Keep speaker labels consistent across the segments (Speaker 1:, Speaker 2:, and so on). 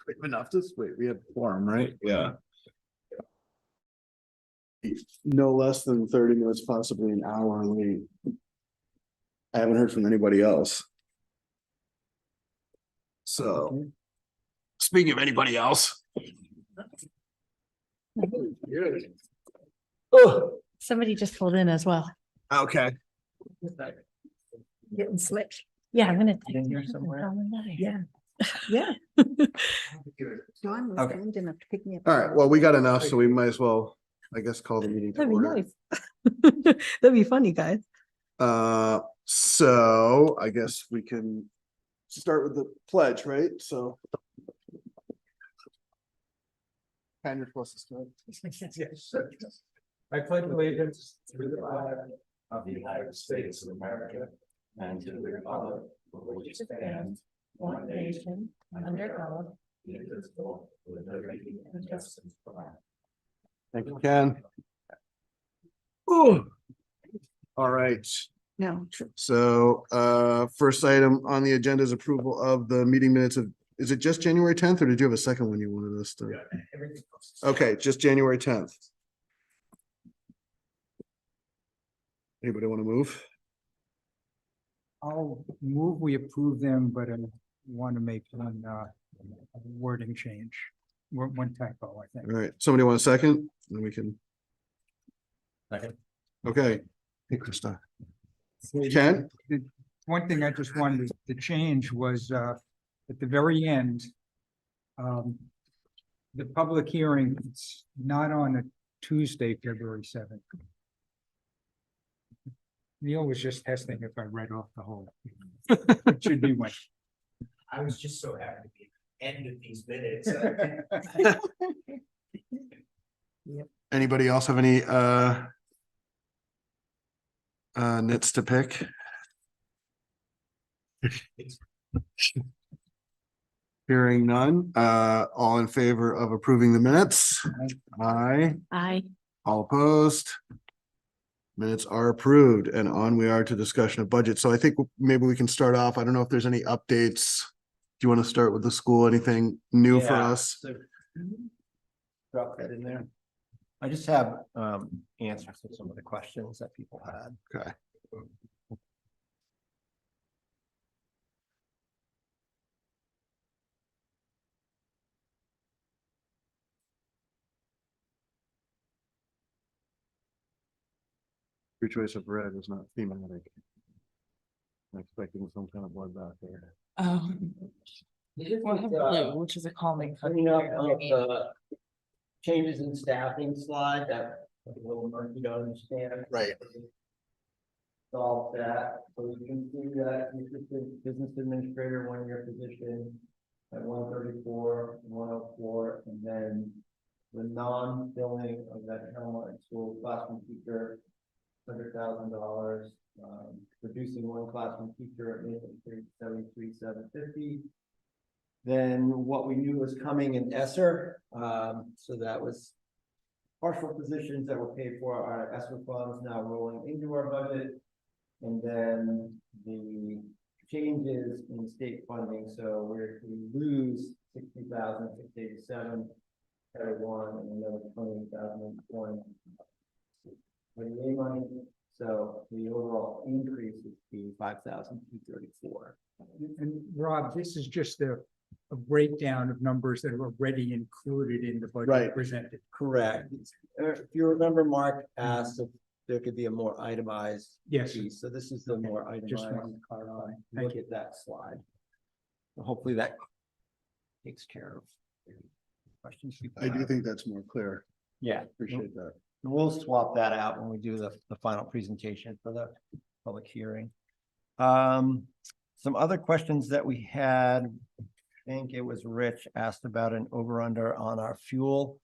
Speaker 1: We have enough to wait. We have quorum, right?
Speaker 2: Yeah.
Speaker 1: No less than 30 minutes, possibly an hour late. I haven't heard from anybody else. So, speaking of anybody else. Oh,
Speaker 3: Somebody just pulled in as well.
Speaker 1: okay.
Speaker 3: Getting slick. Yeah, I'm gonna.
Speaker 2: In here somewhere?
Speaker 3: Yeah.
Speaker 4: Yeah.
Speaker 2: Okay.
Speaker 4: Kind enough to pick me up.
Speaker 1: All right. Well, we got enough, so we might as well, I guess, call the meeting to
Speaker 4: That'd be
Speaker 1: order.
Speaker 4: nice. That'd be funny, guys.
Speaker 1: So I guess we can start with the pledge, right? So. Kind of supposed to start.
Speaker 2: Yes. I pledge allegiance to the flag of the United States of America and to the republic for which it stands,
Speaker 3: One nation, under God.
Speaker 2: indivisible, with liberty and justice for all.
Speaker 1: Thank you, Ken. Ooh. All right.
Speaker 4: No,
Speaker 1: So first item on the agenda is approval of the meeting minutes of, is it just January 10th or did you have a second one you wanted us to? Okay, just January 10th. Anybody want to move?
Speaker 5: I'll move, we approve them, but I want to make one wording change. One typo, I think.
Speaker 1: All right, somebody want a second? Then we can,
Speaker 2: Second.
Speaker 1: okay. Hey, Krista.
Speaker 5: So
Speaker 1: Ken?
Speaker 5: the one thing I just wanted to change was at the very end. The public hearing, it's not on a Tuesday, February 7th. Neil was just testing if I read off the whole. It should be when.
Speaker 6: I was just so happy to be at the end of these minutes.
Speaker 1: Anybody else have any nits to pick? Hearing none, all in favor of approving the minutes? Aye.
Speaker 3: I,
Speaker 1: All opposed? Minutes are approved and on we are to discussion of budget. So I think maybe we can start off. I don't know if there's any updates. Do you want to start with the school? Anything new for
Speaker 6: Yeah,
Speaker 1: us?
Speaker 6: so- Drop that in there. I just have answers to some of the questions that people had.
Speaker 1: Okay. Your choice of red is not thematic. I'm expecting some kind of bloodbath there.
Speaker 7: Oh. Well, I have blue, which is a calming.
Speaker 6: Cleaning up of the changes in staffing slide that a little murky to understand.
Speaker 1: Right.
Speaker 6: Solve that, so we can see that assistant business administrator, 1-year position at 134, 104, and then the non-filling of that Helmut School classroom teacher, $100,000, reducing one classroom teacher at Mason Street, 73,750. Then what we knew was coming in ESSER, so that was partial positions that were paid for our ESSER funds now rolling into our budget. And then the changes in state funding, so we lose 60,687 at one and another 20,001 for the A money. So the overall increase would be 5,234.
Speaker 5: And Rob, this is just a breakdown of numbers that are already included in the budget
Speaker 1: Right.
Speaker 5: presented.
Speaker 6: Correct. If you remember, Mark asked if there could be a more itemized
Speaker 5: Yes.
Speaker 6: piece. So this is the more
Speaker 5: Just
Speaker 6: itemized.
Speaker 5: wanted to clarify. Thank
Speaker 6: Look
Speaker 5: you.
Speaker 6: at that slide. Hopefully that takes care of questions. people
Speaker 1: I do
Speaker 6: have.
Speaker 1: think that's more clear.
Speaker 6: Yeah,
Speaker 1: Appreciate that.
Speaker 6: we'll swap that out when we do the final presentation for the public hearing. Some other questions that we had, I think it was Rich asked about an over-under on our fuel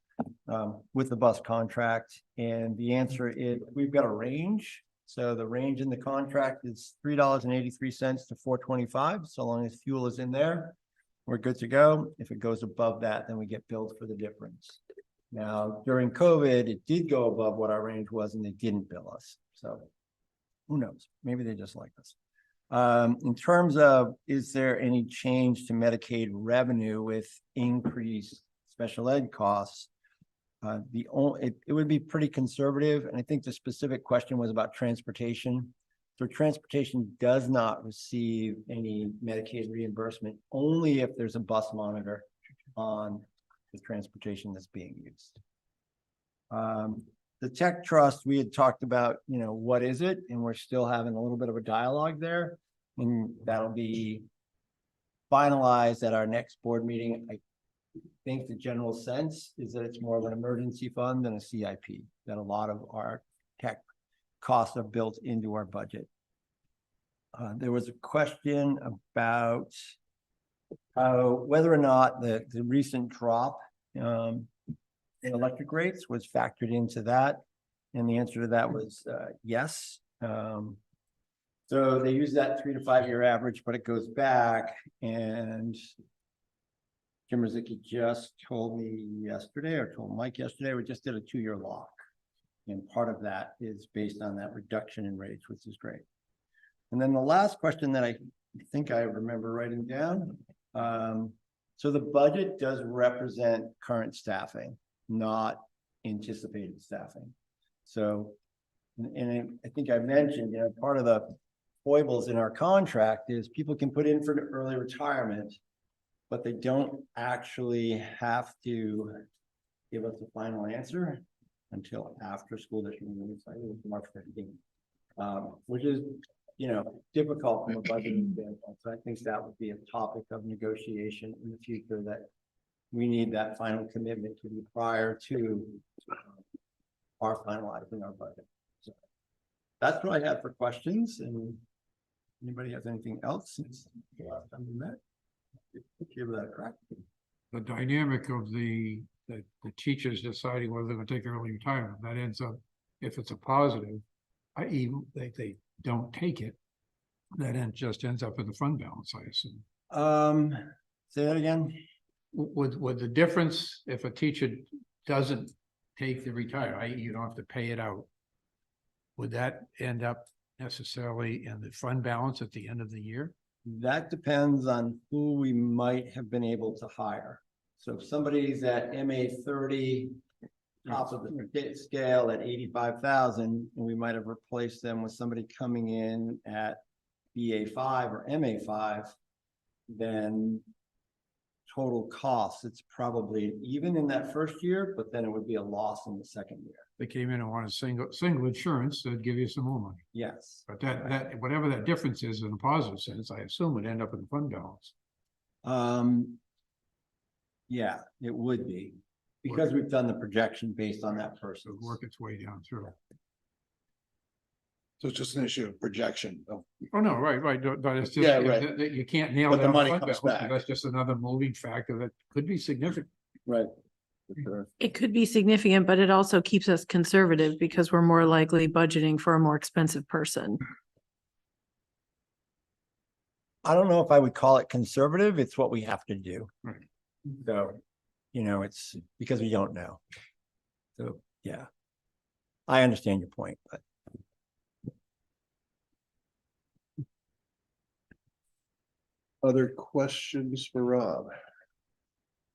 Speaker 6: with the bus contract, and the answer is we've got a range. So the range in the contract is $3.83 to $4.25. So long as fuel is in there, we're good to go. If it goes above that, then we get billed for the difference. Now, during COVID, it did go above what our range was and they didn't bill us. So who knows? Maybe they just like us. In terms of, is there any change to Medicaid revenue with increased special ed costs? It would be pretty conservative, and I think the specific question was about transportation. So transportation does not receive any Medicaid reimbursement, only if there's a bus monitor on the transportation that's being used. The tech trust, we had talked about, what is it? And we're still having a little bit of a dialogue there. And that'll be finalized at our next board meeting. I think the general sense is that it's more of an emergency fund than a CIP, that a lot of our tech costs are built into our budget. There was a question about whether or not the recent drop in electric rates was factored into that. And the answer to that was yes. So they use that 3 to 5 year average, but it goes back, and Jim Rizicki just told me yesterday, or told Mike yesterday, we just did a 2-year lock. And part of that is based on that reduction in rates, which is great. And then the last question that I think I remember writing down. So the budget does represent current staffing, not anticipated staffing. So, and I think I mentioned, part of the foibles in our contract is people can put in for early retirement, but they don't actually have to give us a final answer until after school district meeting, March 15th, which is, difficult from a budgeting standpoint. So I think that would be a topic of negotiation in the future, that we need that final commitment to be prior to our finalizing our budget. So that's what I had for questions. And anybody has anything else since the last time we met? Give that a crack.
Speaker 5: The dynamic of the teachers deciding whether they're gonna take early retirement, that ends up, if it's a positive, i.e. they don't take it, that just ends up in the fund balance, I assume.
Speaker 6: Say that again.
Speaker 5: Would the difference if a teacher doesn't take the retire, i.e. you don't have to pay it out, would that end up necessarily in the fund balance at the end of the year?
Speaker 6: That depends on who we might have been able to hire. So if somebody's at MA 30, top of the scale at 85,000, and we might have replaced them with somebody coming in at BA 5 or MA 5, then total cost, it's probably even in that first year, but then it would be a loss in the second year.
Speaker 5: They came in and wanted single insurance, they'd give you some more money.
Speaker 6: Yes.
Speaker 5: But that whatever that difference is in a positive sense, I assume would end up in the fund balance.
Speaker 6: Yeah, it would be, because we've done the projection based on that person.
Speaker 5: So work its way down through.
Speaker 1: So it's just an issue of projection.
Speaker 5: Oh, no, right, but it's just,
Speaker 1: Yeah, right.
Speaker 5: that you can't nail
Speaker 1: But the
Speaker 5: down
Speaker 1: money
Speaker 5: fund
Speaker 1: comes
Speaker 5: balance.
Speaker 1: back.
Speaker 5: That's just another moving factor that could be significant.
Speaker 1: Right. Sure.
Speaker 3: It could be significant, but it also keeps us conservative because we're more likely budgeting for a more expensive person.
Speaker 6: I don't know if I would call it conservative. It's what we have to do.
Speaker 5: Right.
Speaker 6: So, it's because we don't know. So, yeah, I understand your point, but.
Speaker 1: Other questions for Rob?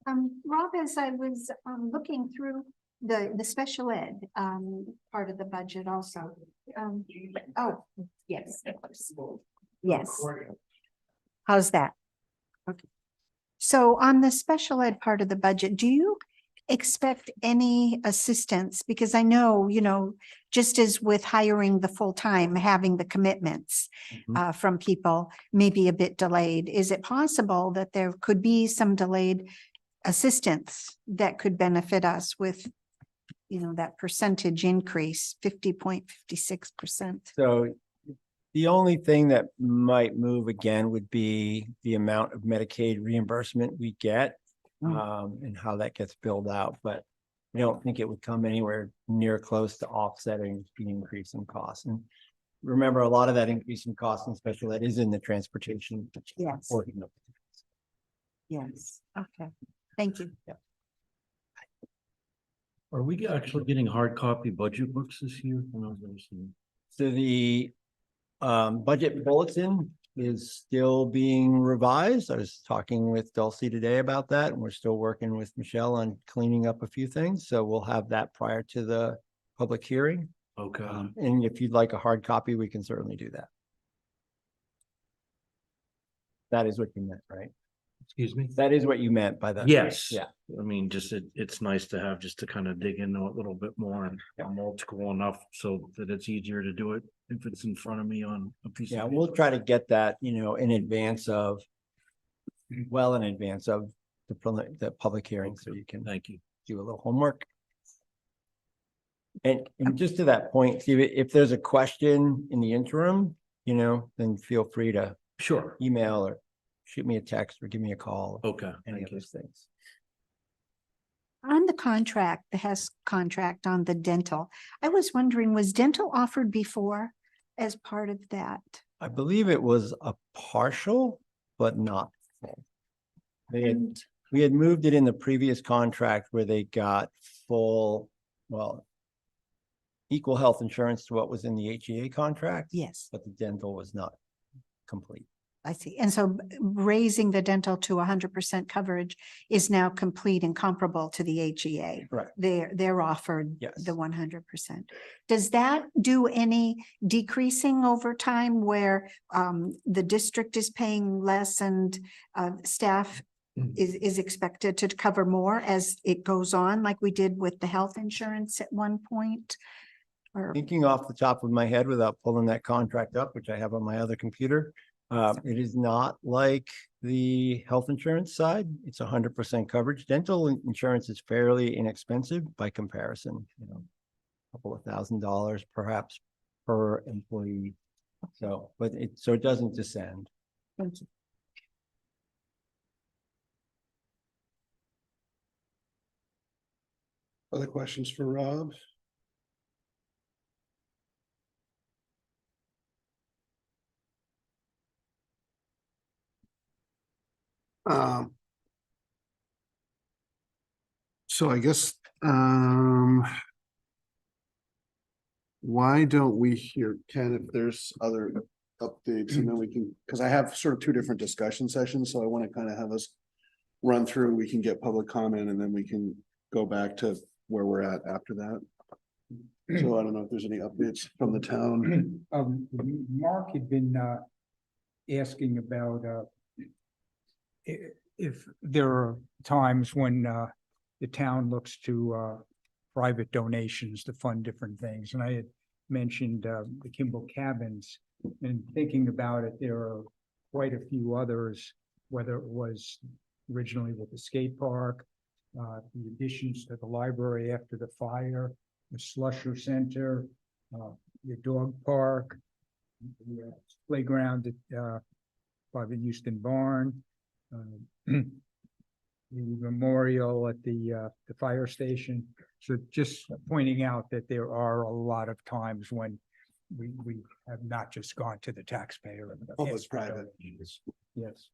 Speaker 8: Rob, as I was looking through the special ed part of the budget also. Oh, yes, of course. Yes. How's that? Okay. So on the special ed part of the budget, do you expect any assistance? Because I know, just as with hiring the full-time, having the commitments from people may be a bit delayed. Is it possible that there could be some delayed assistance that could benefit us with, that percentage increase, 50.56%?
Speaker 6: So the only thing that might move again would be the amount of Medicaid reimbursement we get, and how that gets billed out. But I don't think it would come anywhere near close to offsetting the increase in costs. And remember, a lot of that increase in cost in special ed is in the transportation.
Speaker 8: Yes.
Speaker 6: portion of it.
Speaker 8: Yes, okay, thank you.
Speaker 9: Are we actually getting hard copy budget books this year?
Speaker 6: So the budget bulletin is still being revised. I was talking with Dulcie today about that, and we're still working with Michelle on cleaning up a few things. So we'll have that prior to the public hearing.
Speaker 9: Okay.
Speaker 6: And if you'd like a hard copy, we can certainly do that. That is what you meant, right?
Speaker 9: Excuse me?
Speaker 6: That is what you meant by that.
Speaker 9: Yes.
Speaker 6: Yeah.
Speaker 9: I mean, just it's nice to have just to kind of dig into it a little bit more, and I'm old school enough so that it's easier to do it if it's in front of me on a piece
Speaker 6: Yeah,
Speaker 9: of
Speaker 6: we'll
Speaker 9: paper.
Speaker 6: try to get that, in advance of, well, in advance of the public hearing, so you can
Speaker 9: Thank you.
Speaker 6: do a little homework. And just to that point, Steve, if there's a question in the interim, then feel free to
Speaker 9: Sure.
Speaker 6: email or shoot me a text or give me a call.
Speaker 9: Okay.
Speaker 6: Any
Speaker 9: Thank
Speaker 6: of
Speaker 9: you.
Speaker 6: those things.
Speaker 8: On the contract, the Hess contract on the dental, I was wondering, was dental offered before as part of that?
Speaker 6: I believe it was a partial, but not full. We had moved it in the previous contract where they got full, well, equal health insurance to what was in the HEA contract.
Speaker 8: Yes,
Speaker 6: But the dental was not complete.
Speaker 8: I see. And so raising the dental to 100% coverage is now complete and comparable to the HEA.
Speaker 6: Correct.
Speaker 8: They're offered
Speaker 6: Yes.
Speaker 8: the 100%. Does that do any decreasing over time where the district is paying less and staff is expected to cover more as it goes on, like we did with the health insurance at one point? Or
Speaker 6: Thinking off the top of my head without pulling that contract up, which I have on my other computer, it is not like the health insurance side. It's 100% coverage. Dental insurance is fairly inexpensive by comparison, a couple of $1,000 perhaps per employee. So, but it doesn't descend.
Speaker 1: Other questions for Rob? So I guess, why don't we hear, Ken, if there's other updates, and then we can, because I have sort of two different discussion sessions, so I want to kind of have us run through, we can get public comment, and then we can go back to where we're at after that. So I don't know if there's any updates from the town.
Speaker 2: Mark had been asking about if there are times when the town looks to private donations to fund different things. And I had mentioned the Kimball Cabins, and thinking about it, there are quite a few others, whether it was originally with the skate park, the additions to the library after the fire, the Slusher Center, the dog park, the playground by the Houston Barn, the memorial at the fire station. So just pointing out that there are a lot of times when we have not just gone to the taxpayer.
Speaker 1: Public private.
Speaker 2: Yes.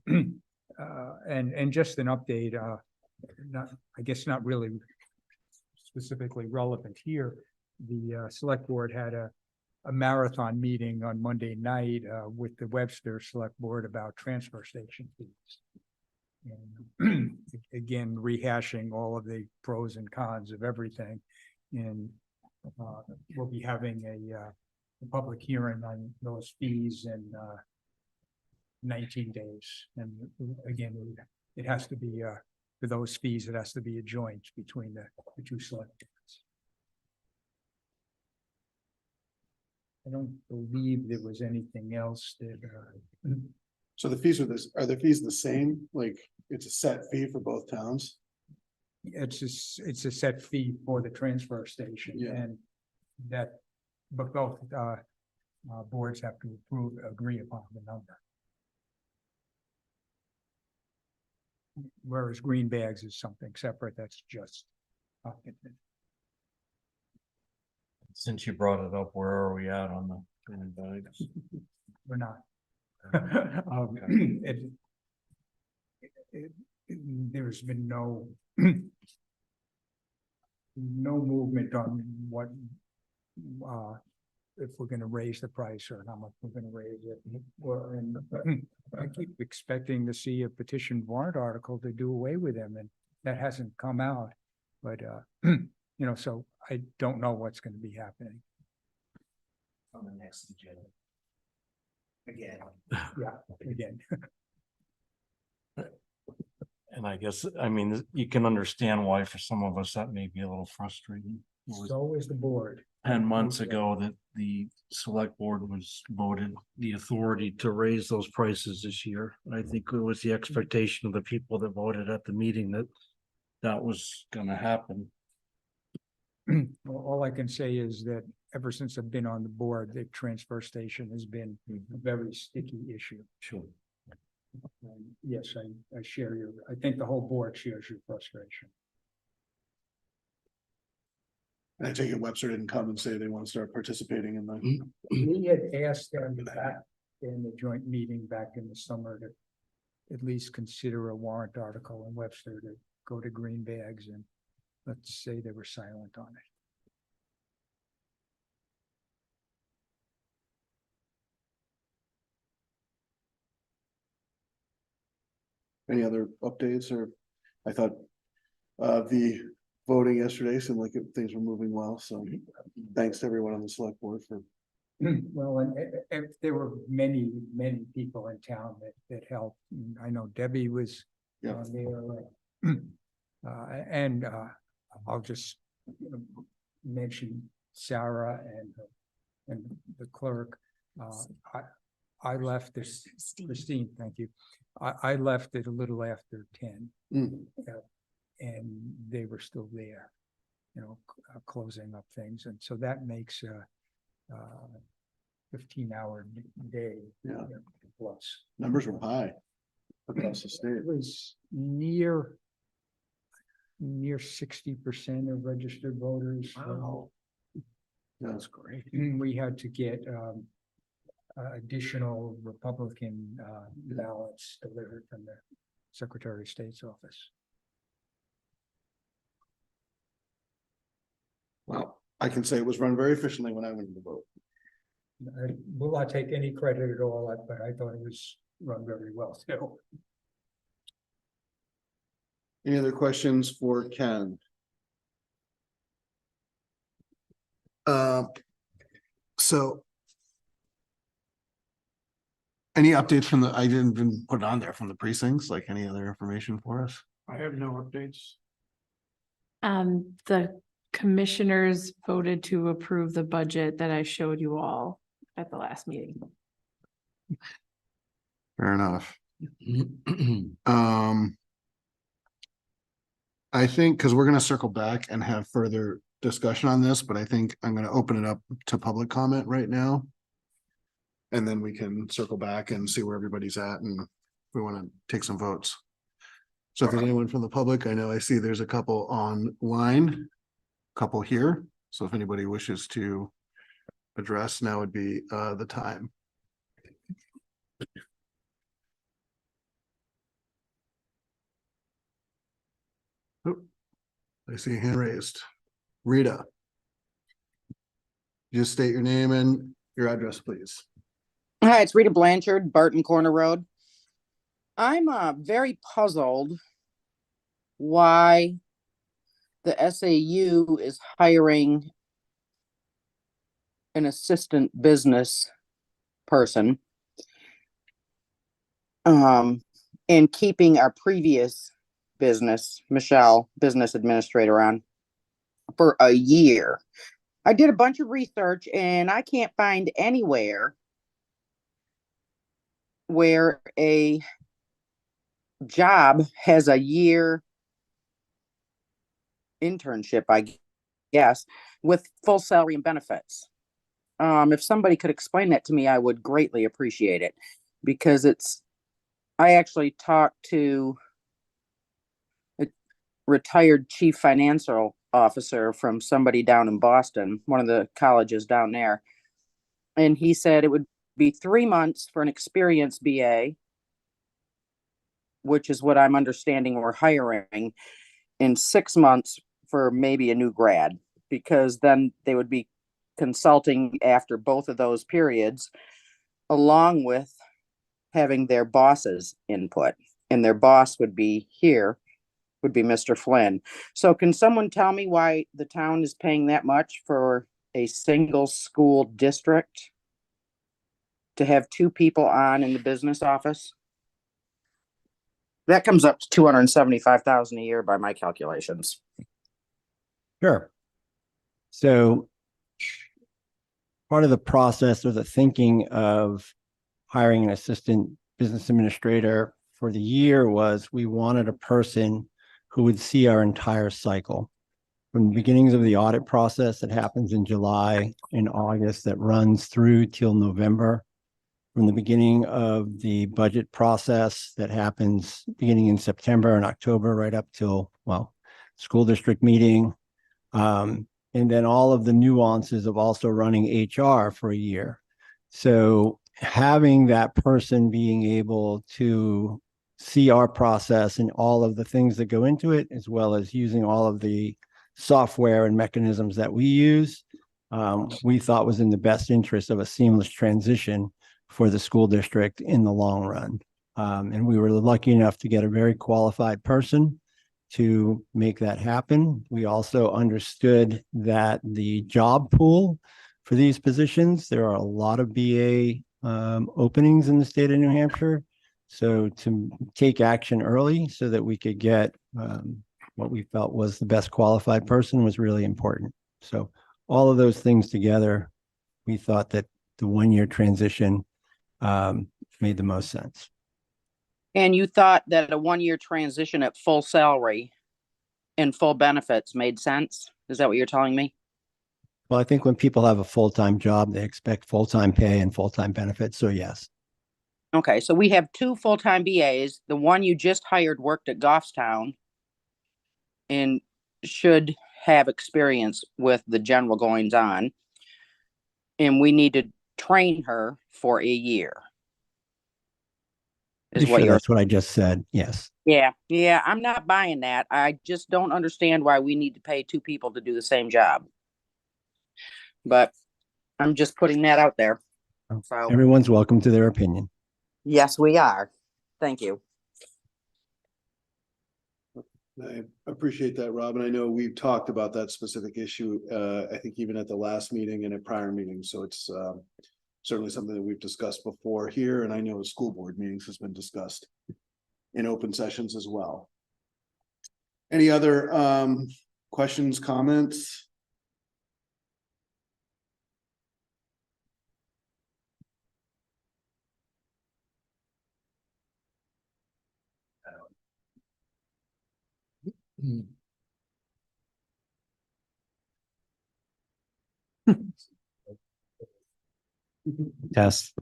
Speaker 2: And just an update, I guess not really specifically relevant here. The select board had a marathon meeting on Monday night with the Webster Select Board about transfer station fees. And again, rehashing all of the pros and cons of everything. And we'll be having a public hearing on those fees in 19 days. And again, it has to be for those fees, it has to be a joint between the two select boards. I don't believe there was anything else that
Speaker 1: So the fees are the fees the same? Like, it's a set fee for both towns?
Speaker 2: it's a set fee for the transfer station.
Speaker 1: Yeah.
Speaker 2: And that, but both boards have to agree upon the number. Whereas green bags is something separate, that's just Hopkinton.
Speaker 9: Since you brought it up, where are we at on the green bags?
Speaker 2: We're not. There's been no movement on what if we're gonna raise the price or how much we're gonna raise it. Or, and I keep expecting to see a petition warrant article to do away with them, and that hasn't come out. But, you know, so I don't know what's gonna be happening.
Speaker 6: On the next agenda. Again.
Speaker 2: Yeah, again.
Speaker 9: And I guess, I mean, you can understand why for some of us that may be a little frustrating. It was
Speaker 2: So is the board.
Speaker 9: 10 months ago that the select board was voted the authority to raise those prices this year. And I think it was the expectation of the people that voted at the meeting that that was gonna happen.
Speaker 2: All I can say is that ever since I've been on the board, the transfer station has been a very sticky issue.
Speaker 9: Sure.
Speaker 2: And yes, I share your, I think the whole board shares your frustration.
Speaker 1: And I take it Webster didn't come and say they want to start participating in the.
Speaker 2: We had asked them back in the joint meeting back in the summer to at least consider a warrant article in Webster to go to green bags, and let's say they were silent on it.
Speaker 1: Any other updates or, I thought, the voting yesterday seemed like things were moving well, so thanks to everyone on the select board for.
Speaker 2: Well, and there were many, many people in town that helped. And I know Debbie was
Speaker 1: Yeah.
Speaker 2: there. And I'll just mention Sarah and the clerk. I left this, Christine, thank you. I left it a little after 10.
Speaker 1: Mm.
Speaker 2: And they were still there, you know, closing up things. And so that makes a 15-hour day.
Speaker 1: Yeah.
Speaker 2: Plus.
Speaker 1: Numbers were high across the state.
Speaker 2: It was near 60% of registered voters.
Speaker 1: Wow. That's great.
Speaker 2: We had to get additional Republican ballots delivered from the Secretary of State's office.
Speaker 1: Well, I can say it was run very efficiently when I went to vote.
Speaker 2: I will not take any credit at all, but I thought it was run very well too.
Speaker 1: Any other questions for Ken? So. Any updates from the, I didn't even put it on there from the precincts, like any other information for us?
Speaker 5: I have no updates.
Speaker 3: The commissioners voted to approve the budget that I showed you all at the last meeting.
Speaker 1: Fair enough. I think, because we're gonna circle back and have further discussion on this, but I think I'm gonna open it up to public comment right now. And then we can circle back and see where everybody's at and if we want to take some votes. So if there's anyone from the public, I know I see there's a couple online, couple here. So if anybody wishes to address, now would be the time. Oh, I see a hand raised. Rita. Just state your name and your address, please.
Speaker 10: Hi, it's Rita Blanchard, Barton Corner Road. I'm very puzzled why the SAU is hiring an assistant business person and keeping our previous business, Michelle, business administrator, on for a year. I did a bunch of research and I can't find anywhere where a job has a year internship, I guess, with full salary and benefits. If somebody could explain that to me, I would greatly appreciate it, because I actually talked to a retired chief financial officer from somebody down in Boston, one of the colleges down there. And he said it would be 3 months for an experienced BA, which is what I'm understanding we're hiring, in 6 months for maybe a new grad, because then they would be consulting after both of those periods, along with having their boss's input. And their boss would be here, would be Mr. Flynn. So can someone tell me why the town is paying that much for a single school district to have two people on in the business office? That comes up to 275,000 a year by my calculations.
Speaker 11: Sure. So part of the process or the thinking of hiring an assistant business administrator for the year was we wanted a person who would see our entire cycle from the beginnings of the audit process that happens in July and August that runs through till November, from the beginning of the budget process that happens beginning in September and October, right up till, well, school district meeting. And then all of the nuances of also running HR for a year. So having that person being able to see our process and all of the things that go into it, as well as using all of the software and mechanisms that we use, we thought was in the best interest of a seamless transition for the school district in the long run. And we were lucky enough to get a very qualified person to make that happen. We also understood that the job pool for these positions, there are a lot of BA openings in the state of New Hampshire. So to take action early so that we could get what we felt was the best qualified person was really important. So all of those things together, we thought that the 1-year transition made the most sense.
Speaker 10: And you thought that a 1-year transition at full salary and full benefits made sense? Is that what you're telling me?
Speaker 11: Well, I think when people have a full-time job, they expect full-time pay and full-time benefits. So yes.
Speaker 10: Okay, so we have 2 full-time BAs. The one you just hired worked at Goffstown and should have experience with the general goings on. And we need to train her for a year. Is what you're.
Speaker 11: That's what I just said. Yes.
Speaker 10: Yeah, I'm not buying that. I just don't understand why we need to pay 2 people to do the same job. But I'm just putting that out there. So
Speaker 11: Everyone's welcome to their opinion.
Speaker 10: yes, we are. Thank you.
Speaker 1: I appreciate that, Robin. I know we've talked about that specific issue, I think even at the last meeting and at prior meetings. So it's certainly something that we've discussed before here. And I know school board meetings has been discussed in open sessions as well. Any other questions, comments?
Speaker 12: Yes.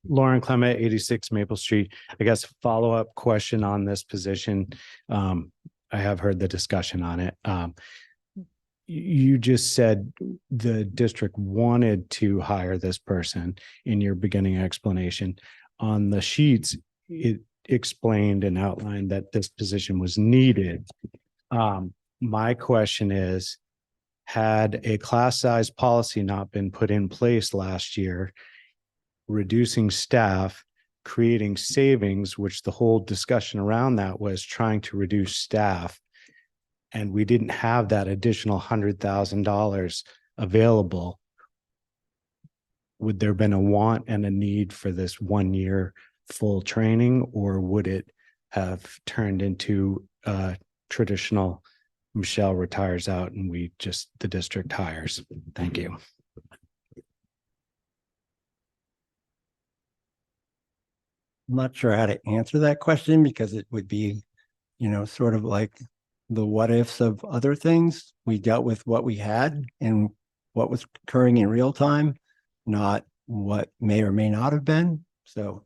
Speaker 12: Lauren Clement, 86 Maple Street. I guess follow-up question on this position. I have heard the discussion on it. You just said the district wanted to hire this person in your beginning explanation. On the sheets, it explained and outlined that this position was needed. My question is, had a class size policy not been put in place last year, reducing staff, creating savings, which the whole discussion around that was trying to reduce staff, and we didn't have that additional $100,000 available, would there have been a want and a need for this 1-year full training, or would it have turned into traditional Michelle retires out and the district hires? Thank you.
Speaker 11: I'm not sure how to answer that question because it would be, sort of like the what ifs of other things. We dealt with what we had and what was occurring in real time, not what may or may not have been. So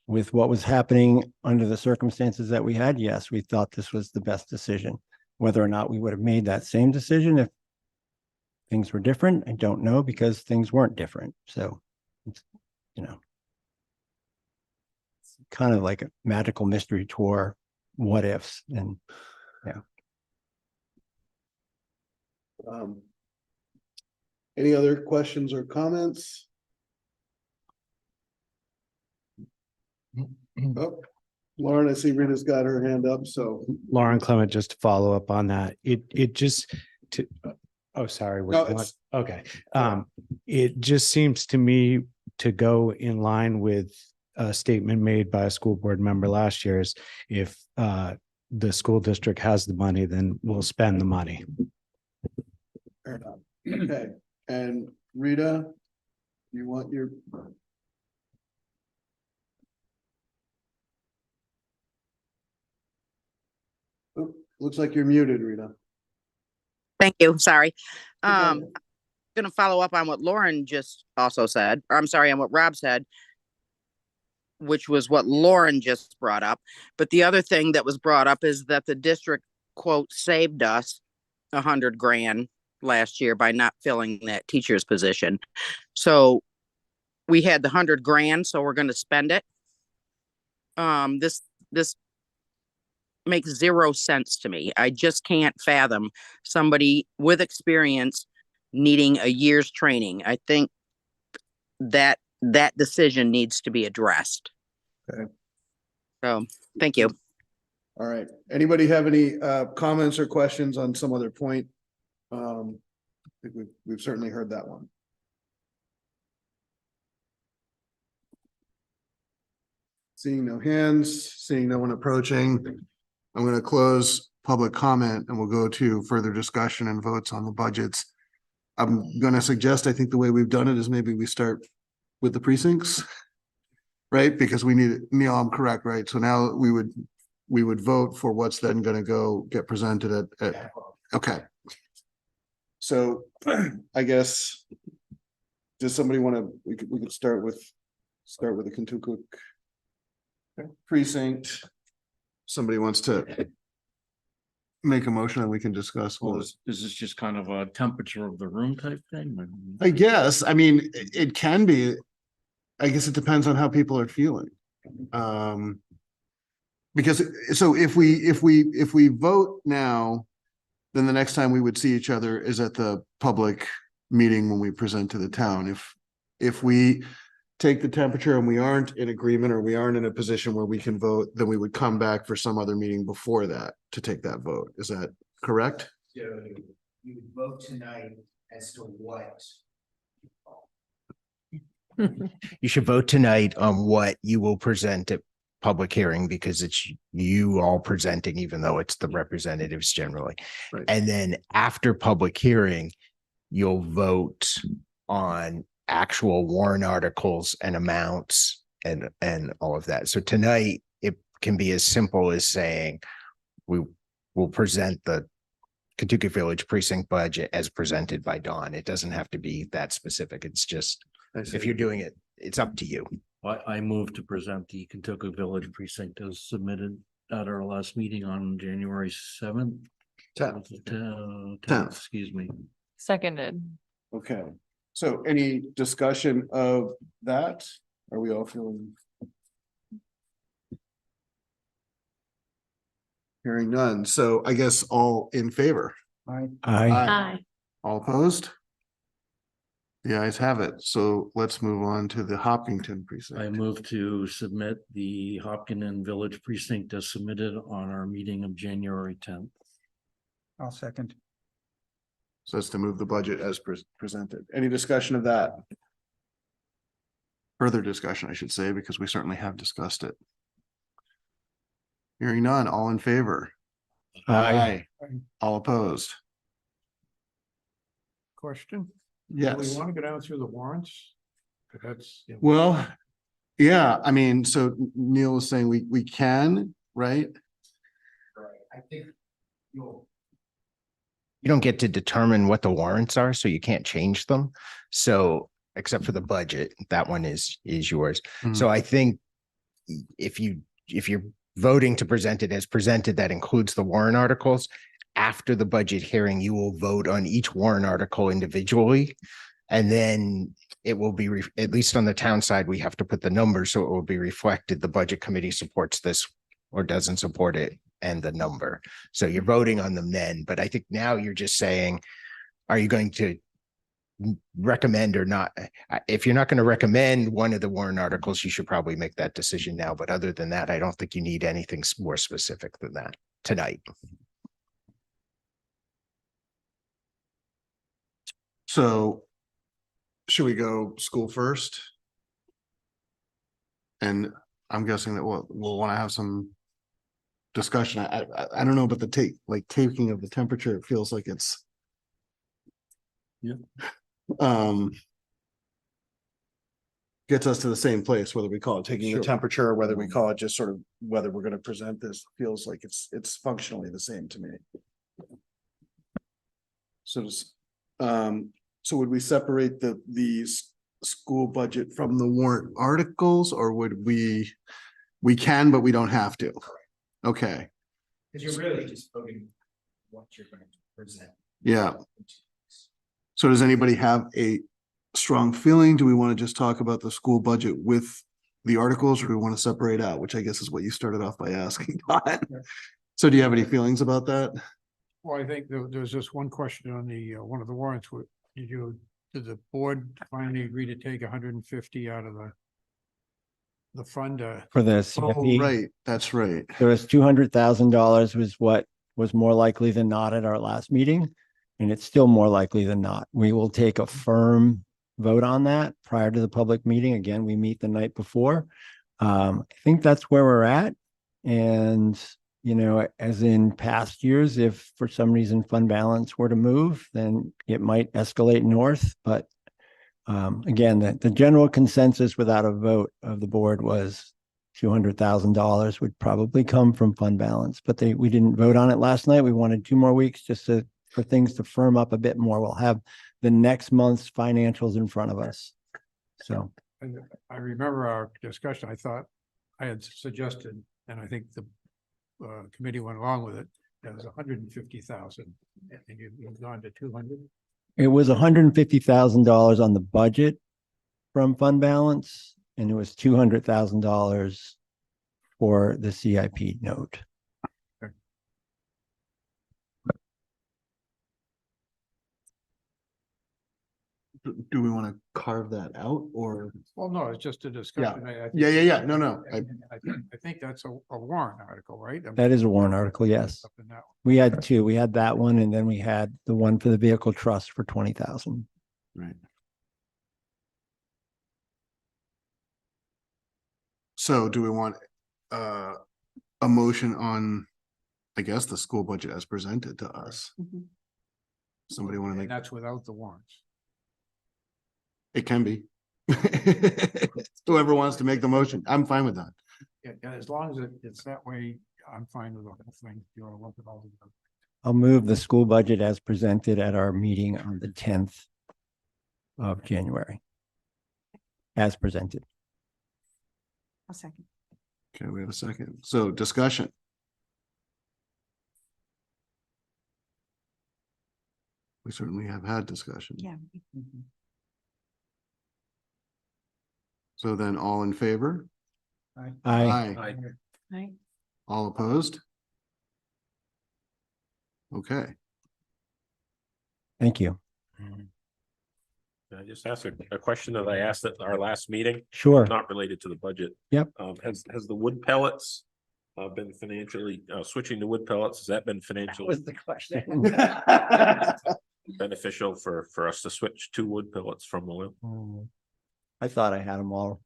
Speaker 11: with what was happening under the circumstances that we had, yes, we thought this was the best decision. Whether or not we would have made that same decision if things were different, I don't know, because things weren't different. So, it's kind of like a magical mystery tour, what ifs, and yeah.
Speaker 1: Any other questions or comments? Oh, Lauren, I see Rita's got her hand up, so.
Speaker 12: Lauren Clement, just to follow up on that, it just to, oh, sorry.
Speaker 1: No,
Speaker 12: you want-
Speaker 1: it's-
Speaker 12: Okay. It just seems to me to go in line with a statement made by a school board member last year is if the school district has the money, then we'll spend the money.
Speaker 1: Fair enough. Okay, and Rita, you want your? Oh, looks like you're muted, Rita.
Speaker 10: Thank you. Sorry.
Speaker 1: Okay.
Speaker 10: Gonna follow up on what Lauren just also said, or I'm sorry, on what Rob said, which was what Lauren just brought up. But the other thing that was brought up is that the district, quote, saved us $100,000 last year by not filling that teacher's position. So we had the $100,000, so we're going to spend it. This makes zero sense to me. I just can't fathom somebody with experience needing a year's training. I think that decision needs to be addressed.
Speaker 1: Okay.
Speaker 10: So, thank you.
Speaker 1: All right. Anybody have any comments or questions on some other point? I think we've certainly heard that one. Seeing no hands, seeing no one approaching, I'm going to close public comment and we'll go to further discussion and votes on the budgets. I'm going to suggest, I think the way we've done it is maybe we start with the precincts, right? Because we need, Neil, I'm correct, right? So now we would vote for what's then going to go get presented at, okay. So I guess, does somebody want to, we could start with the Kentucky precinct. Somebody wants to make a motion and we can discuss.
Speaker 9: Well, is this just kind of a temperature of the room type thing?
Speaker 1: I guess, I mean, it can be, I guess it depends on how people are feeling. Because, so if we vote now, then the next time we would see each other is at the public meeting when we present to the town. If we take the temperature and we aren't in agreement or we aren't in a position where we can vote, then we would come back for some other meeting before that to take that vote. Is that correct?
Speaker 6: So you would vote tonight as to what?
Speaker 13: You should vote tonight on what you will present at public hearing because it's you all presenting, even though it's the representatives generally.
Speaker 1: Right.
Speaker 13: And then after public hearing, you'll vote on actual warrant articles and amounts and all of that. So tonight it can be as simple as saying we will present the Kentucky Village precinct budget as presented by Dawn. It doesn't have to be that specific. It's just if you're doing it, it's up to you.
Speaker 9: I move to present the Kentucky Village precinct as submitted at our last meeting on January 7th. 10th, excuse me.
Speaker 7: Seconded.
Speaker 1: Okay, so any discussion of that? Are we all feeling? Hearing none, so I guess all in favor?
Speaker 2: Aye.
Speaker 3: Hi.
Speaker 1: All opposed? The ayes have it, so let's move on to the Hopkinton
Speaker 9: I
Speaker 1: precinct.
Speaker 9: move to submit the Hopkinton Village precinct as submitted on our meeting of January 10th.
Speaker 2: I'll second.
Speaker 1: So that's to move the budget as presented. Any discussion of that? Further discussion, I should say, because we certainly have discussed it. Hearing none, all in favor?
Speaker 11: Aye.
Speaker 1: All opposed?
Speaker 5: Question? Do
Speaker 1: Yes.
Speaker 5: we want to go down through the warrants? 'Cause that's. you know,
Speaker 1: Well, yeah, I mean, so Neil is saying we can, right?
Speaker 6: Right, I think you'll.
Speaker 13: You don't get to determine what the warrants are, so you can't change them. So except for the budget, that one is yours. So I think if you're voting to present it as presented, that includes the warrant articles. After the budget hearing, you will vote on each warrant article individually. And then it will be, at least on the town side, we have to put the numbers, so it will be reflected. The budget committee supports this or doesn't support it and the number. So you're voting on them then, but I think now you're just saying, are you going to recommend or not. If you're not going to recommend one of the warrant articles, you should probably make that decision now. But other than that, I don't think you need anything more specific than that tonight.
Speaker 1: So should we go school first? And I'm guessing that we'll want to have some discussion. I don't know, but taking of the temperature, it feels like it's. Yeah. Gets us to the same place, whether we call it taking the temperature, or whether we call it just sort of whether we're going to present this, feels like it's functionally the same to me. So would we separate the school budget from the warrant articles, or would we can, but we don't have to? Okay.
Speaker 6: Because you're really just voting what you're going to present.
Speaker 1: Yeah. So does anybody have a strong feeling? Do we want to just talk about the school budget with the articles, or do we want to separate out, which I guess is what you started off by asking. So do you have any feelings about that?
Speaker 5: Well, I think there's just one question on the, one of the warrants. Did the board finally agree to take 150 out of the fund?
Speaker 11: For the
Speaker 1: Oh,
Speaker 11: CFP.
Speaker 1: right, that's right.
Speaker 11: There was $200,000 was what was more likely than not at our last meeting. And it's still more likely than not. We will take a firm vote on that prior to the public meeting. Again, we meet the night before. I think that's where we're at. And, you know, as in past years, if for some reason fund balance were to move, then it might escalate north. But again, the general consensus without a vote of the board was $200,000 would probably come from fund balance, but we didn't vote on it last night. We wanted 2 more weeks just for things to firm up a bit more. We'll have the next month's financials in front of us. So
Speaker 5: I remember our discussion. I thought I had suggested, and I think the committee went along with it, that was 150,000, and you've gone to 200.
Speaker 11: it was $150,000 on the budget from fund balance, and it was $200,000 for the CIP note.
Speaker 1: Do we want to carve that out, or?
Speaker 5: Well, no, it's just a discussion. I think-
Speaker 1: Yeah. No.
Speaker 5: I think that's a warrant article, right? I mean,
Speaker 11: That is a warrant article, yes.
Speaker 5: up in that one.
Speaker 11: We had 2. We had that one, and then we had the one for the vehicle trust for 20,000.
Speaker 1: Right. So do we want a motion on, I guess, the school budget as presented to us? Somebody want to
Speaker 5: And
Speaker 1: make,
Speaker 5: that's without the warrants.
Speaker 1: it can be. Whoever wants to make the motion, I'm fine with that.
Speaker 5: Yeah, as long as it's that way, I'm fine with the whole thing. You want to look at all of them.
Speaker 11: I'll move the school budget as presented at our meeting on the 10th of January. As presented.
Speaker 4: A second.
Speaker 1: Okay, we have a second. So discussion. We certainly have had discussion.
Speaker 4: Yeah.
Speaker 1: So then all in favor?
Speaker 11: Aye.
Speaker 3: Right.
Speaker 1: All opposed? Okay.
Speaker 11: Thank you.
Speaker 14: Can I just ask a question that I asked at our last meeting?
Speaker 11: Sure.
Speaker 14: Not related to the budget.
Speaker 11: Yep.
Speaker 14: Has the wood pellets been financially, switching to wood pellets, has that been financially
Speaker 11: Was the question.
Speaker 14: beneficial for us to switch to wood pellets from oil?
Speaker 11: I thought I had them all.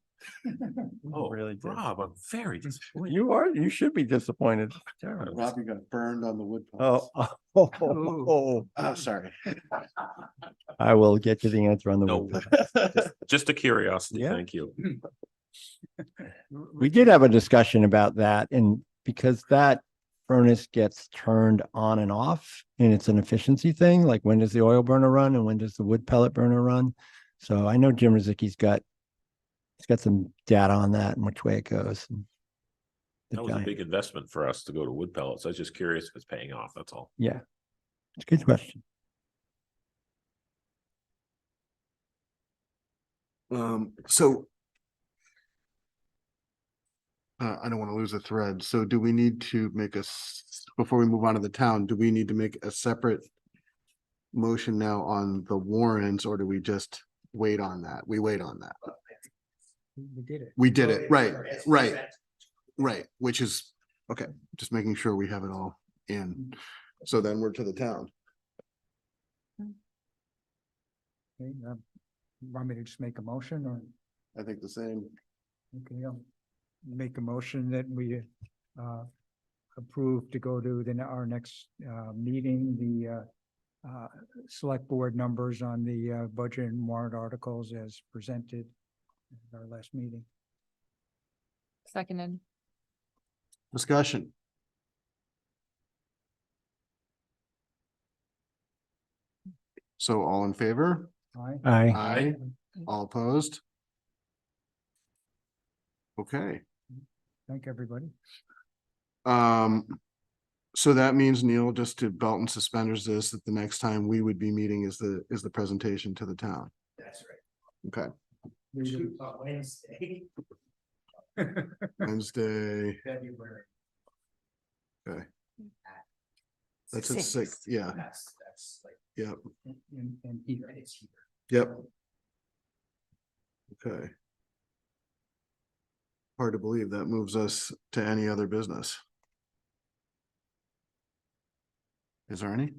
Speaker 14: Oh,
Speaker 11: really did.
Speaker 14: Rob, I'm very disappointed.
Speaker 11: You should be disappointed. Terrible.
Speaker 1: Rob, you got burned on the wood.
Speaker 11: Oh,
Speaker 1: Sorry.
Speaker 11: I will get you the answer on the
Speaker 14: No,
Speaker 11: wood.
Speaker 14: just a curiosity,
Speaker 11: Yeah.
Speaker 14: thank you.
Speaker 11: We did have a discussion about that, and because that furnace gets turned on and off, and it's an efficiency thing, like when does the oil burner run and when does the wood pellet burner run? So I know Jim Rizicki's got some data on that and which way it goes.
Speaker 14: That was a big investment for us to go to wood pellets. I was just curious if it's paying off, that's all.
Speaker 11: Yeah, it's a good question.
Speaker 1: So I don't want to lose a thread. So do we need to make before we move on to the town, do we need to make a separate motion now on the warrants, or do we just wait on that? We wait on that.
Speaker 2: We did it.
Speaker 1: We did it, right, right, which is, okay, just making sure we have it all in. So then we're to the town.
Speaker 2: Okay, want me to just make a motion or?
Speaker 1: I think the same.
Speaker 2: Okay, I'll make a motion that we approve to go to our next meeting, the select board numbers on the budget and warrant articles as presented at our last meeting.
Speaker 7: Seconded.
Speaker 1: Discussion. So all in favor?
Speaker 2: Aye.
Speaker 11: Aye.
Speaker 1: Aye. All opposed? Okay.
Speaker 2: Thank everybody.
Speaker 1: So that means, Neil, just to belt and suspenders this, that the next time we would be meeting is the presentation to the town.
Speaker 6: That's right.
Speaker 1: Okay,
Speaker 6: Wednesday,
Speaker 1: Wednesday,
Speaker 6: February.
Speaker 1: okay. That's at 6, yeah,
Speaker 6: That's like.
Speaker 1: yep,
Speaker 2: And here.
Speaker 6: It's here.
Speaker 1: yep. Okay. Hard to believe that moves us to any other business. Is there any?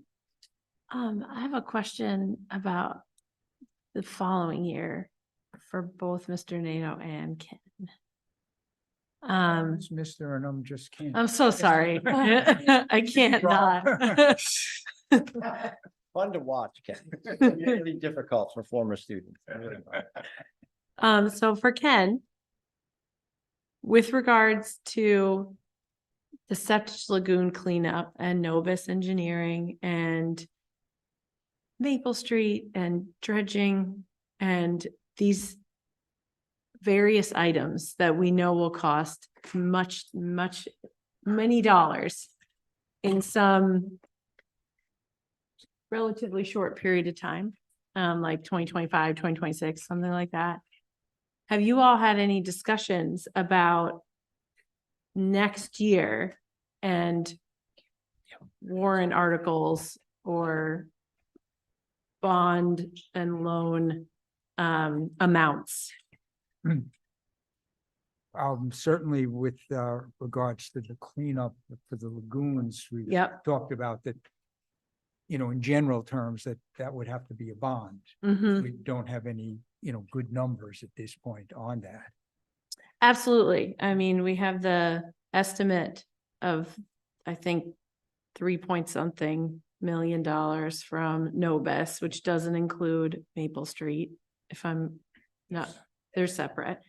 Speaker 3: I have a question about the following year for both Mr. Nato and Ken.
Speaker 2: It's Mr. and I'm just can't.
Speaker 3: I'm so sorry. I can't not.
Speaker 6: Fun to watch, Ken. Really difficult for former students.
Speaker 3: So for Ken, with regards to the Septic Lagoon cleanup and Novus Engineering and Maple Street and dredging and these various items that we know will cost many dollars in some relatively short period of time, like 2025, 2026, something like that. Have you all had any discussions about next year and warrant articles or bond and loan amounts?
Speaker 2: Certainly with regards to the cleanup for the lagoons, we
Speaker 3: Yep.
Speaker 2: talked about that, in general terms, that would have to be a bond.
Speaker 3: Mhm.
Speaker 2: We don't have any, good numbers at this point on that.
Speaker 3: Absolutely. I mean, we have the estimate of, I think, 3 point something million from Nobis, which doesn't include Maple Street. If I'm not, they're separate.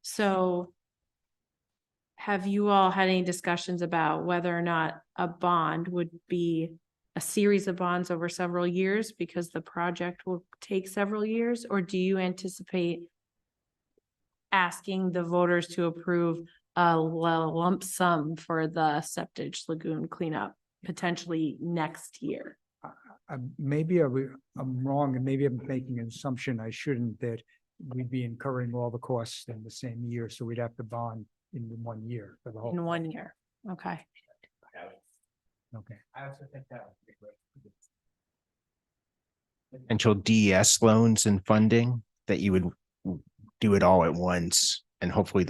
Speaker 3: So have you all had any discussions about whether or not a bond would be a series of bonds over several years because the project will take several years? Or do you anticipate asking the voters to approve a lump sum for the Septic Lagoon cleanup potentially next year?
Speaker 2: Maybe I'm wrong, and maybe I'm making an assumption I shouldn't, that we'd be incurring all the costs in the same year, so we'd have to bond in 1 year for the whole.
Speaker 3: In 1 year, okay.
Speaker 2: Okay.
Speaker 6: I also think that would be great.
Speaker 13: Potential DES loans and funding that you would do it all at once. And hopefully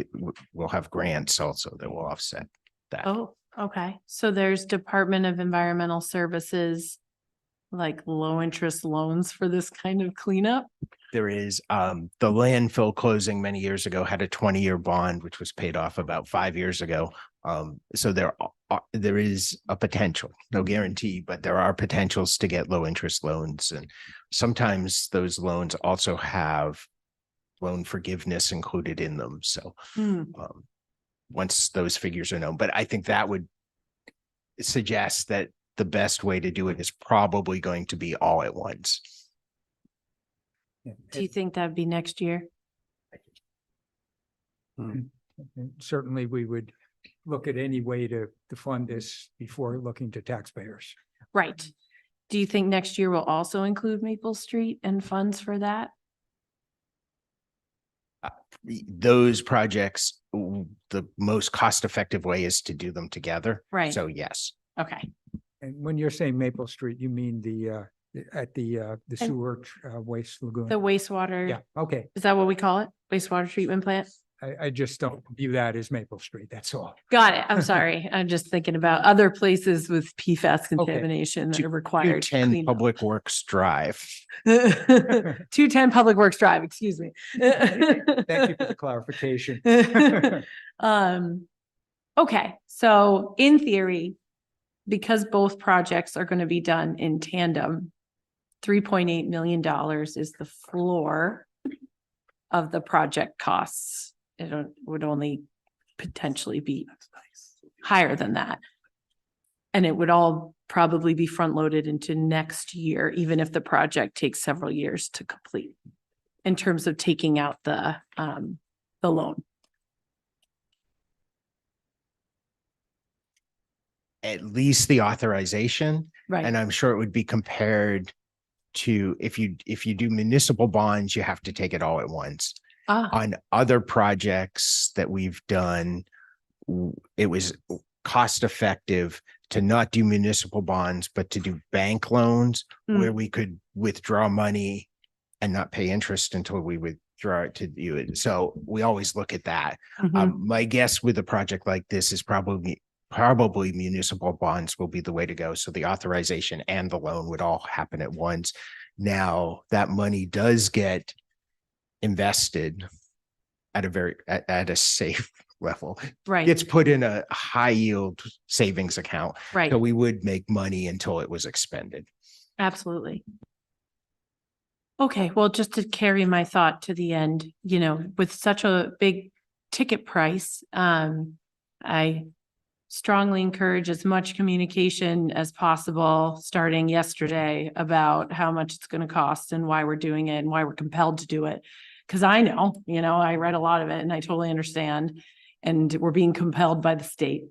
Speaker 13: we'll have grants also that will offset that.
Speaker 3: Oh, okay. So there's Department of Environmental Services, like low interest loans for this kind of cleanup?
Speaker 13: There is, the landfill closing many years ago had a 20-year bond, which was paid off about 5 years ago. So there is a potential, no guarantee, but there are potentials to get low interest loans. And sometimes those loans also have loan forgiveness included in them. So once those figures are known, but I think that would suggest that the best way to do it is probably going to be all at once.
Speaker 3: Do you think that'd be next year?
Speaker 2: Certainly, we would look at any way to fund this before looking to taxpayers.
Speaker 3: Right. Do you think next year will also include Maple Street and funds for that?
Speaker 13: Those projects, the most cost-effective way is to do them together.
Speaker 3: Right.
Speaker 13: So yes.
Speaker 3: Okay.
Speaker 2: And when you're saying Maple Street, you mean at the sewer waste lagoon?
Speaker 3: The wastewater.
Speaker 2: Yeah, okay.
Speaker 3: Is that what we call it? Wastewater treatment plant?
Speaker 2: I just don't view that as Maple Street, that's all.
Speaker 3: Got it. I'm sorry. I'm just thinking about other places with PFAS contamination that are required. to
Speaker 13: 210
Speaker 3: clean up.
Speaker 13: Public Works Drive.
Speaker 3: 210 Public Works Drive, excuse me.
Speaker 2: Thank you for the clarification.
Speaker 3: Okay, so in theory, because both projects are going to be done in tandem, $3.8 million is the floor of the project costs. It would only potentially be higher than that. And it would all probably be front loaded into next year, even if the project takes several years to complete in terms of taking out the loan.
Speaker 13: At least the authorization.
Speaker 3: Right.
Speaker 13: And I'm sure it would be compared to if you do municipal bonds, you have to take it all at once. On other projects that we've done, it was cost effective to not do municipal bonds, but to do bank loans where we could withdraw money and not pay interest until we withdraw it to do it. So we always look at that. My guess with a project like this is probably municipal bonds will be the way to go. So the authorization and the loan would all happen at once. Now that money does get invested at a safe level.
Speaker 3: Right.
Speaker 13: Gets put in a high yield savings account.
Speaker 3: Right.
Speaker 13: So we would make money until it was expended.
Speaker 3: Absolutely. Okay, well, just to carry my thought to the end, with such a big ticket price, I strongly encourage as much communication as possible starting yesterday about how much it's going to cost and why we're doing it and why we're compelled to do it. Because I know, I read a lot of it and I totally understand, and we're being compelled by the state,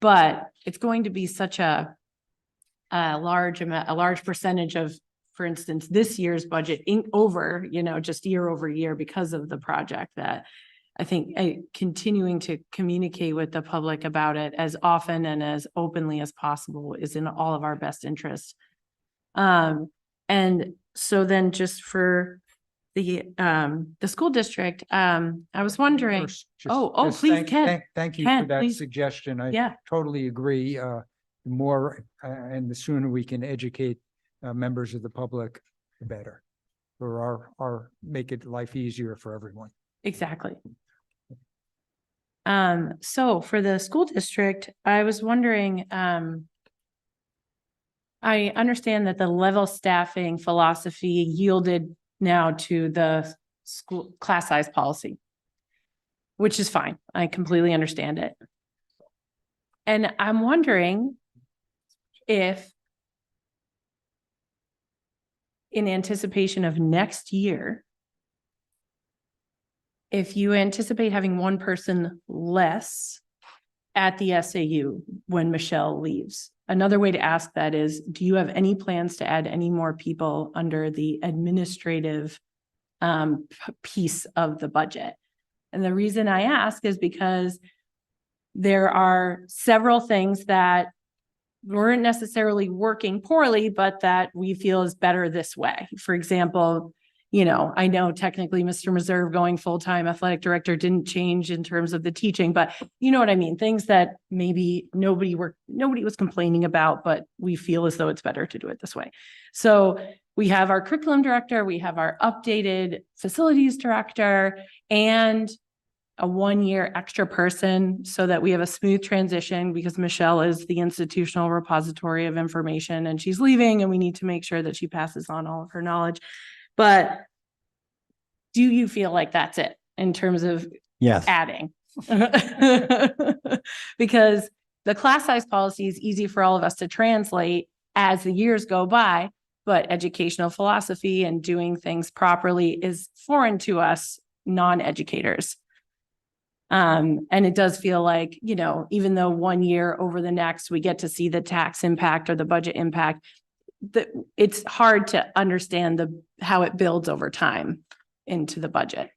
Speaker 3: but it's going to be such a large percentage of, for instance, this year's budget over, just year over year because of the project, that I think continuing to communicate with the public about it as often and as openly as possible is in all of our best interests. And so then just for the school district, I was wondering,
Speaker 2: First,
Speaker 3: please, Ken.
Speaker 2: Thank you
Speaker 3: Ken,
Speaker 2: for that
Speaker 3: please.
Speaker 2: suggestion. I
Speaker 3: Yeah.
Speaker 2: totally agree. The more and the sooner we can educate members of the public, the better. For our make it life easier for everyone.
Speaker 3: Exactly. So for the school district, I was wondering, I understand that the level staffing philosophy yielded now to the school class size policy, which is fine. I completely understand it. And I'm wondering if in anticipation of next year, if you anticipate having one person less at the SAU when Michelle leaves. Another way to ask that is, do you have any plans to add any more people under the administrative piece of the budget? And the reason I ask is because there are several things that weren't necessarily working poorly, but that we feel is better this way. For example, I know technically Mr. Meserve going full-time athletic director didn't change in terms of the teaching, but you know what I mean? Things that maybe nobody was complaining about, but we feel as though it's better to do it this way. So we have our curriculum director, we have our updated facilities director, and a 1-year extra person so that we have a smooth transition, because Michelle is the institutional repository of information and she's leaving and we need to make sure that she passes on all of her knowledge. But do you feel like that's it in terms of adding? Because the class size policy is easy for all of us to translate as the years go by, but educational philosophy and doing things properly is foreign to us non-educators. And it does feel like, even though 1 year over the next, we get to see the tax impact or the budget impact, it's hard to understand how it builds over time into the budget.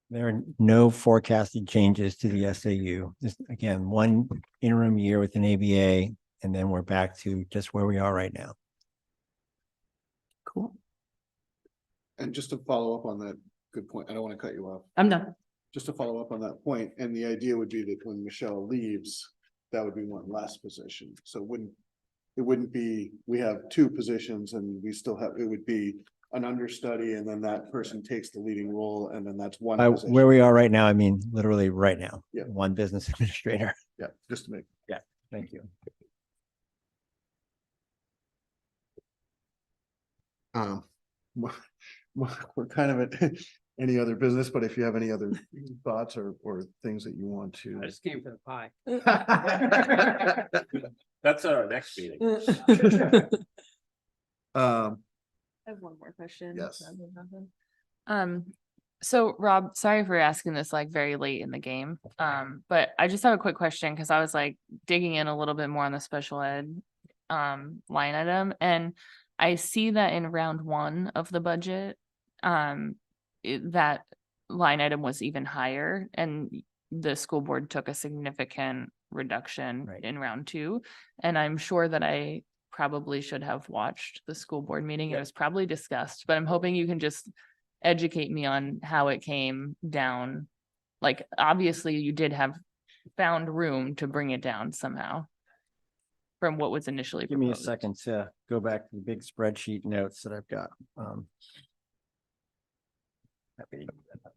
Speaker 11: There are no forecasted changes to the SAU. Just again, one interim year with an ABA, and then we're back to just where we are right now.
Speaker 7: Cool.
Speaker 1: And just to follow up on that, good point, I don't want to cut you off.
Speaker 7: I'm done.
Speaker 1: Just to follow up on that point, and the idea would be that when Michelle leaves, that would be one less position. So it wouldn't be, we have two positions and we still have, it would be an understudy and then that person takes the leading role and then that's one position.
Speaker 11: Where we are right now, I mean, literally right now.
Speaker 1: Yeah.
Speaker 11: One business administrator.
Speaker 1: Yeah, just to make.
Speaker 11: Yeah, thank you.
Speaker 1: We're kind of at any other business, but if you have any other thoughts or things that you want to.
Speaker 7: I just came for the pie.
Speaker 14: That's our next meeting.
Speaker 1: Um,
Speaker 15: I have one more question.
Speaker 1: Yes.
Speaker 15: So Rob, sorry for asking this like very late in the game. But I just have a quick question because I was like digging in a little bit more on the special ed line item, and I see that in round one of the budget, that line item was even higher, and the school board took a significant reduction in round two. And I'm sure that I probably should have watched the school board meeting. It was probably discussed, but I'm hoping you can just educate me on how it came down. Like, obviously you did have found room to bring it down somehow from what was initially
Speaker 11: Give me a
Speaker 15: proposed.
Speaker 11: second to go back to the big spreadsheet notes that I've got. Happy to do that.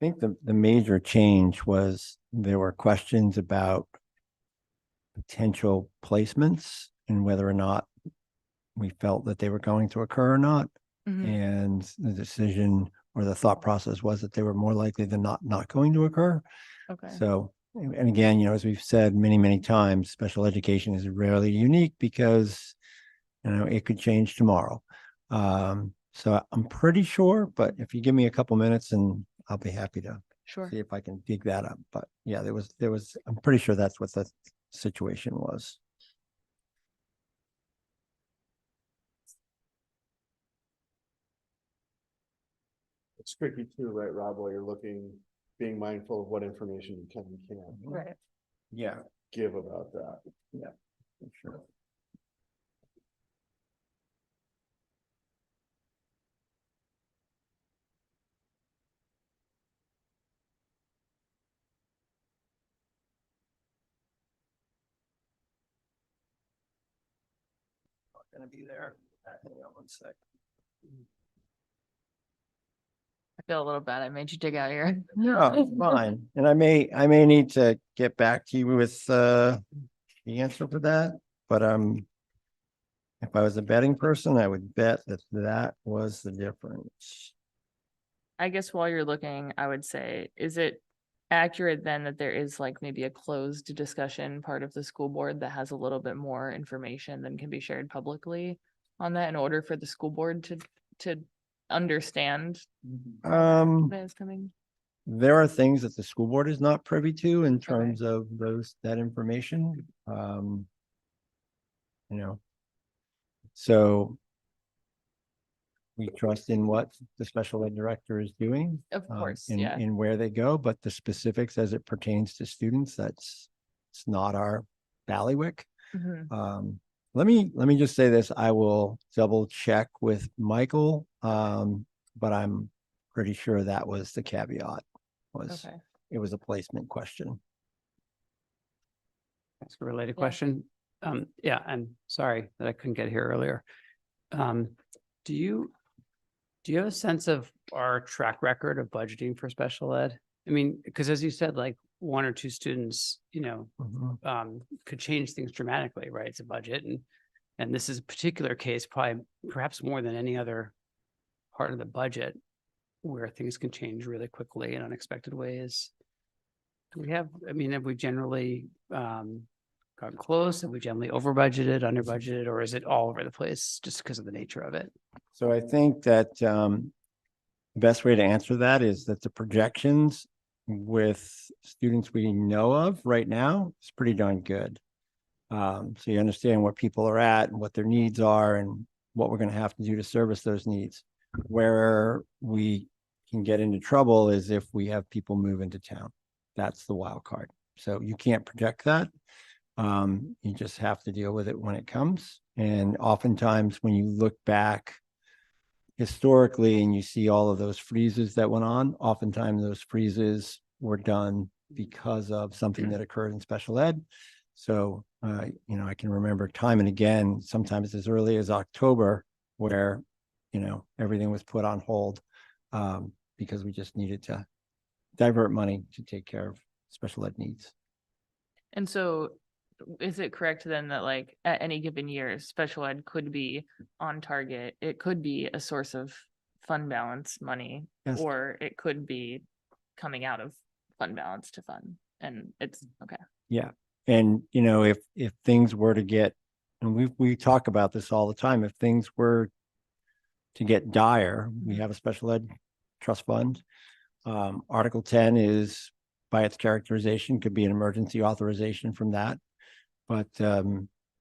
Speaker 11: I think the major change was there were questions about potential placements and whether or not we felt that they were going to occur or not.
Speaker 15: Mhm.
Speaker 11: And the decision or the thought process was that they were more likely than not going to occur.
Speaker 15: Okay.
Speaker 11: So, and again, as we've said many times, special education is rarely unique because, it could change tomorrow. So I'm pretty sure, but if you give me a couple minutes and I'll be happy to
Speaker 15: Sure.
Speaker 11: see if I can dig that up. But yeah, there was, I'm pretty sure that's what the situation was.
Speaker 1: It's tricky too, right, Rob, while you're looking, being mindful of what information you can and can't
Speaker 15: Right.
Speaker 11: Yeah,
Speaker 1: give about that.
Speaker 11: yeah, for sure. Gonna be there. Hang on one sec.
Speaker 15: I feel a little bad. I made you dig out here.
Speaker 11: No, it's fine. And I may need to get back to you with the answer for that, but if I was a betting person, I would bet that was the difference.
Speaker 15: I guess while you're looking, I would say, is it accurate then that there is like maybe a closed discussion part of the school board that has a little bit more information than can be shared publicly on that in order for the school board to understand that is coming?
Speaker 11: There are things that the school board is not privy to in terms of that information. So we trust in what the special ed director is doing.
Speaker 15: Of course,
Speaker 11: in,
Speaker 15: yeah.
Speaker 11: in where they go, but the specifics as it pertains to students, it's not our bailiwick.
Speaker 15: Mhm.
Speaker 11: Let me just say this, I will double check with Michael, but I'm pretty sure that was the caveat,
Speaker 15: Okay.
Speaker 11: it was a placement question.
Speaker 7: That's a related
Speaker 15: Yeah.
Speaker 7: question. Yeah, and sorry that I couldn't get here earlier. Do you have a sense of our track record of budgeting for special ed? I mean, because as you said, like one or two students, could change things dramatically, right? It's a budget, and this is a particular case, perhaps more than any other part of the budget where things can change really quickly in unexpected ways. Do we have, I mean, have we generally gotten close? Have we generally over budgeted, under budgeted, or is it all over the place just because of the nature of it?
Speaker 11: So I think that the best way to answer that is that the projections with students we know of right now is pretty darn good. So you understand where people are at and what their needs are and what we're going to have to do to service those needs. Where we can get into trouble is if we have people move into town. That's the wild card. So you can't project that. You just have to deal with it when it comes. And oftentimes when you look back historically and you see all of those freezes that went on, oftentimes those freezes were done because of something that occurred in special ed. So, you know, I can remember time and again, sometimes as early as October, where, you know, everything was put on hold because we just needed to divert money to take care of special ed needs.
Speaker 15: And so is it correct then that like at any given year, special ed could be on target? It could be a source of fund balance money,
Speaker 11: Yes.
Speaker 15: or it could be coming out of fund balance to fund. And it's okay.
Speaker 11: Yeah. And, you know, if things were to get, and we talk about this all the time, if things were to get dire, we have a special ed trust fund. Article 10 is, by its characterization, could be an emergency authorization from that. But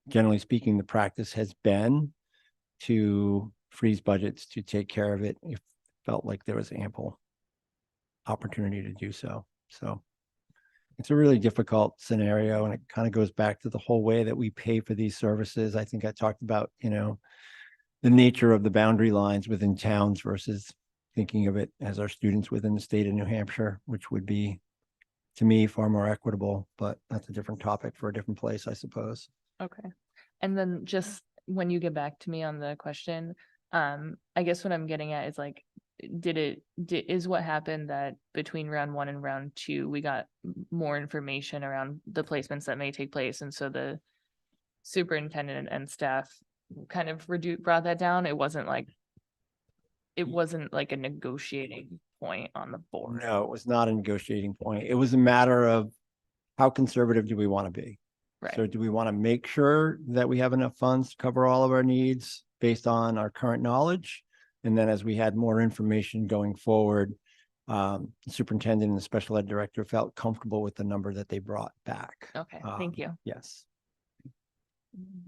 Speaker 11: generally speaking, the practice has been to freeze budgets to take care of it if felt like there was ample opportunity to do so. So it's a really difficult scenario, and it kind of goes back to the whole way that we pay for these services. I think I talked about, you know, the nature of the boundary lines within towns versus thinking of it as our students within the state of New Hampshire, which would be, to me, far more equitable, but that's a different topic for a different place, I suppose.
Speaker 15: Okay. And then just when you get back to me on the question, I guess what I'm getting at is like, is what happened that between round 1 and round 2, we got more information around the placements that may take place. And so the superintendent and staff kind of brought that down. It wasn't like a negotiating point on the board.
Speaker 11: No, it was not a negotiating point. It was a matter of how conservative do we want to be?
Speaker 15: Right.
Speaker 11: So do we want to make sure that we have enough funds to cover all of our needs based on our current knowledge? And then as we had more information going forward, the superintendent and the special ed director felt comfortable with the number that they brought back.
Speaker 15: Okay, thank you.
Speaker 11: Yes.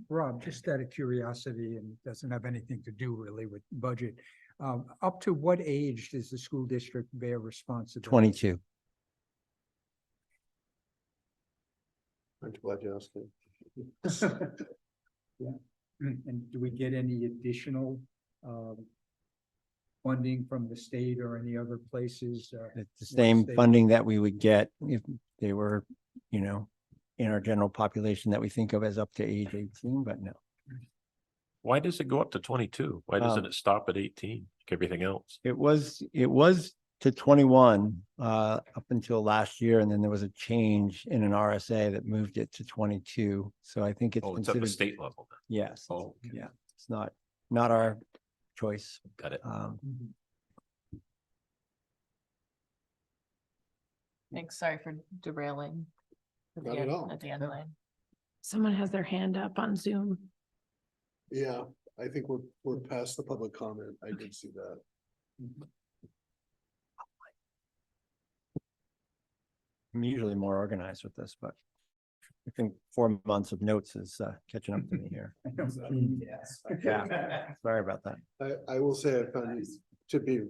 Speaker 2: Rob, just out of curiosity, and doesn't have anything to do really with budget. Up to what age does the school district bear responsibility?
Speaker 11: 22.
Speaker 1: I'm glad you asked me.
Speaker 2: Yeah. And do we get any additional funding from the state or any other places?
Speaker 11: It's the same funding that we would get if they were, you know, in our general population that we think of as up to age 18, but no.
Speaker 14: Why does it go up to 22? Why doesn't it stop at 18, like everything else?
Speaker 11: It was to 21 up until last year, and then there was a change in an RSA that moved it to 22. So I think it's
Speaker 14: Oh, it's at the
Speaker 11: considered,
Speaker 14: state level. then.
Speaker 11: yes.
Speaker 14: Oh, okay.
Speaker 11: Yeah, it's not our choice.
Speaker 14: Got it.
Speaker 15: Thanks. Sorry for derailing.
Speaker 1: Not at all.
Speaker 15: At the end line.
Speaker 3: Someone has their hand up on Zoom.
Speaker 1: Yeah, I think we're past the public comment. I did see that.
Speaker 11: I'm usually more organized with this, but I think 4 months of notes is catching up to me here.
Speaker 2: Yes.
Speaker 11: Yeah, sorry about that.
Speaker 1: I will say I found it to be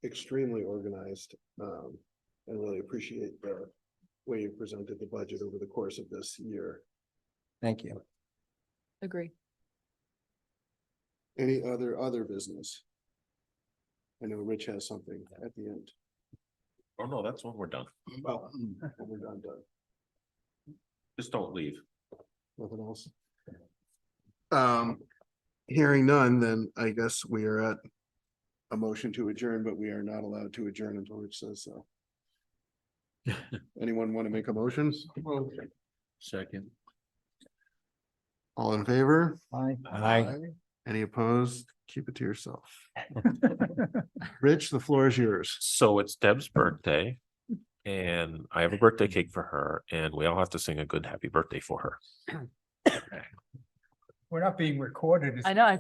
Speaker 1: extremely organized, and really appreciate the way you presented the budget over the course of this year.
Speaker 11: Thank you.
Speaker 15: Agree.
Speaker 1: Any other business? I know Rich has something at the end.
Speaker 14: Oh, no, that's when we're done.
Speaker 1: Well, we're done.
Speaker 14: Just don't leave.
Speaker 1: Nothing else? Hearing none, then I guess we are at a motion to adjourn, but we are not allowed to adjourn until Rich says so. Anyone want to make a motion?
Speaker 9: Second.
Speaker 1: All in favor?
Speaker 11: Aye.
Speaker 1: Any opposed? Keep it to yourself. Rich, the floor is yours.
Speaker 14: So it's Deb's birthday and I have a birthday cake for her and we all have to sing a good happy birthday for her.
Speaker 2: We're not being recorded.
Speaker 15: I know, I